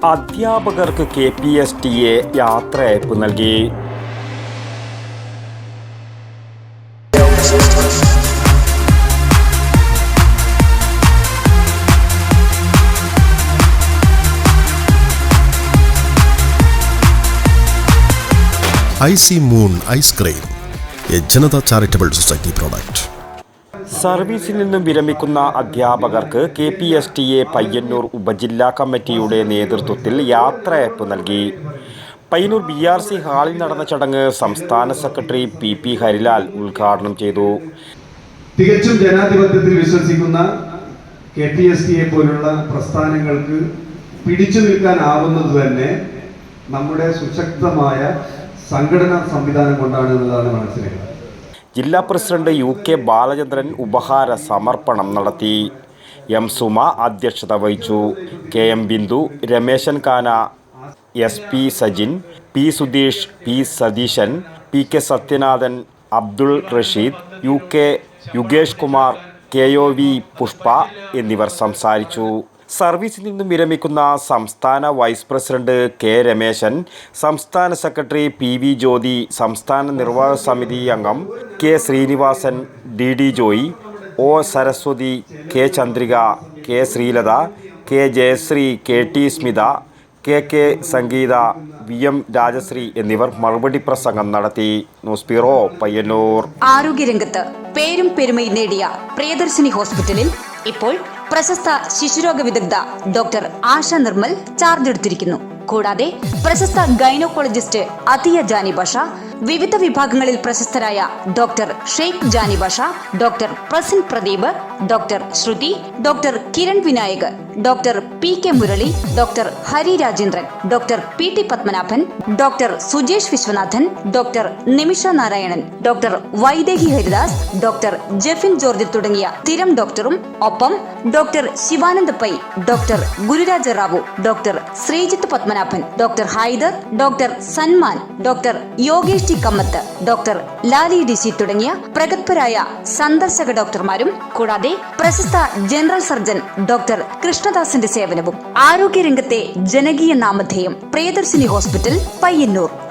അധ്യാപകർക്ക് KPSTA യാത്രയയപ്പ് നൽകി. IC Moon Ice Cream, a Janata Charitable Society product. സർവീസിൽ നിന്നും വിരമിക്കുന്ന അധ്യാപകർക്ക് KPSTA പയ്യന്നൂർ ഉപജില്ലാ കമ്മിറ്റിയുടെ നേതൃത്വത്തിൽ യാത്രയയപ്പ് നൽകി. പയ്യന്നൂർ BRC ഹാളിൽ നടന്ന ചടങ്ങ് സംസ്ഥാന സെക്രട്ടറി PP ഹരിലാൽ ഉദ്ഘാടനം ചെയ്തു. തികച്ചും ജനാധിപത്യത്തിൽ വിശ്വസിക്കുന്ന KPSTA പോലുള്ള പ്രസ്ഥാനങ്ങൾക്ക് പിടിച്ചു നിൽക്കാനാവുന്നത് തന്നെ നമ്മുടെ സുശക്തമായ സംഘടനാ സംവിധാനം കൊണ്ടാണ് എന്നുള്ളതാണ് മനസ്സിലാക്കുന്നത്. ജില്ലാ പ്രസിഡന്റ് UK ബാലചന്ദ്രൻ ഉപഹാര സമർപ്പണം നടത്തി. M സുമ അധ്യക്ഷത വഹിച്ചു. KM ബിന്ദു, രമേശൻ കാന, SP Sajin, P Sudheesh, P Satheesan, PK Sathyanathan, Abdul Rasheed, UK Yugesh Kumar, KOV Pushpa എന്നിവർ സംസാരിച്ചു. സർവീസിൽ നിന്നും വിരമിക്കുന്ന സംസ്ഥാന വൈസ് പ്രസിഡന്റ് K രമേശൻ, സംസ്ഥാന സെക്രട്ടറി PV ജ്യോതി, സംസ്ഥാന നിർവാഹക സമിതി അംഗം K Sreenivasan, DD Joy, O Saraswati, K Chandrika, K Sreelatha, K Jayashree, KT Smitha, KK സംഗീത, VM രാജശ്രീ എന്നിവർ മറുപടി പ്രസംഗം നടത്തി. News bureau Payyanur. ആരോഗ്യരംഗത്ത് പേരും പെരുമയും നേടിയ പ്രിയദർശിനി ഹോസ്പിറ്റലിൽ ഇപ്പോൾ പ്രശസ്ത ശിശുരോഗ വിദഗ്ധ ഡോക്ടർ ആശ നിർമ്മൽ ചാർജ് എടുത്തിരിക്കുന്നു. കൂടാതെ പ്രശസ്ത ഗൈനക്കോളജിസ്റ്റ് അതിയ ജാനി ഭാഷ, വിവിധ വിഭാഗങ്ങളിൽ പ്രശസ്തരായ doctor Sheikh Jani Basha, doctor Prasin Pradeep, doctor Shruti, doctor Kiran Vinayak, doctor PK Murali, doctor Hari Rajendran, doctor PT Padmanabhan, doctor Sujesh Viswanathan, doctor Nimisha Narayanan, doctor Vaidehi Haridas, doctor Jefin George തുടങ്ങിയ സ്ഥിരം ഡോക്ടറും ഒപ്പം doctor Shivananda Pai, doctor Gururaja Rao, doctor Sreejith Padmanabhan, doctor Haider, doctor Sanman, doctor Yogesh T Kamath, doctor Lali DC തുടങ്ങിയ പ്രഗത്ഭരായ സന്ദർശക ഡോക്ടർമാരും കൂടാതെ പ്രശസ്ത ജനറൽ സർജൻ ഡോക്ടർ കൃഷ്ണദാസിന്റെ സേവനവും. ആരോഗ്യരംഗത്തെ ജനകീയ നാമധേയം പ്രിയദർശിനി ഹോസ്പിറ്റൽ പയ്യന്നൂർ.